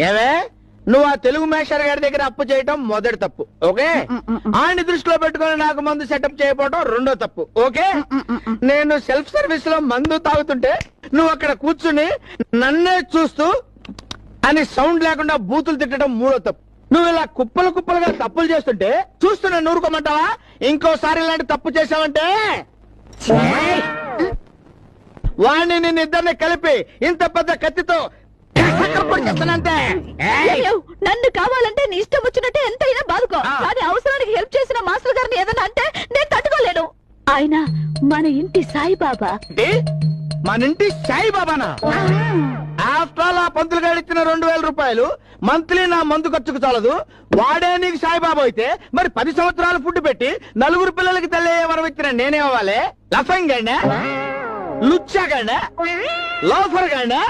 ఏమే నువ్వు ఆ తెలుగు మేషర్ గారి దగ్గర అప్పు చేయటం మొదటి తప్పు. ఓకే, ఆయన దృష్టిలో పెట్టుకుని నాకు మందు సెటప్ చేయకపోవడం రెండో తప్పు. ఓకే, నేను సెల్ఫ్ సర్వీస్ లో మందు తాగుతుంటే నువ్వు అక్కడ కూర్చుని నన్నే చూస్తూ అని సౌండ్ లేకుండా బూతులు తిట్టడం మూడో తప్పు. నువ్వు ఇలా కుప్పలు కుప్పలుగా తప్పులు చేస్తుంటే చూస్తున్నా నూరుకోమంటావా? ఇంకోసారి ఇలాంటి తప్పు చేసావంటే వాణ్ణి నిన్ను ఇద్దరిని కలిపి ఇంత పెద్ద కత్తితో చేస్తానంతే. నన్ను కావాలంటే నీ ఇష్టం వచ్చినట్టే ఎంతైనా బాదుకో, కానీ అవసరానికి హెల్ప్ చేసిన మాస్టర్ గారిని ఏదన్నా అంటే నేను తట్టుకోలేను. ఆయన మన ఇంటి సాయిబాబా. మన ఇంటి సాయిబాబానా? ఆఫ్టర్ ఆల్ ఆ పంతులు గారు ఇచ్చిన 2000 రూపాయలు మంత్లీ నా మందు ఖర్చుకు చాలదు. వాడే నీకు సాయిబాబా అయితే మరి 10 సంవత్సరాలు ఫుడ్ పెట్టి 4 పిల్లలకి తల్లి వరం ఇచ్చిన నేనే అవ్వాలి? లఫంగ్ గండా, లుచ్చా గండా, లోఫర్ గండా?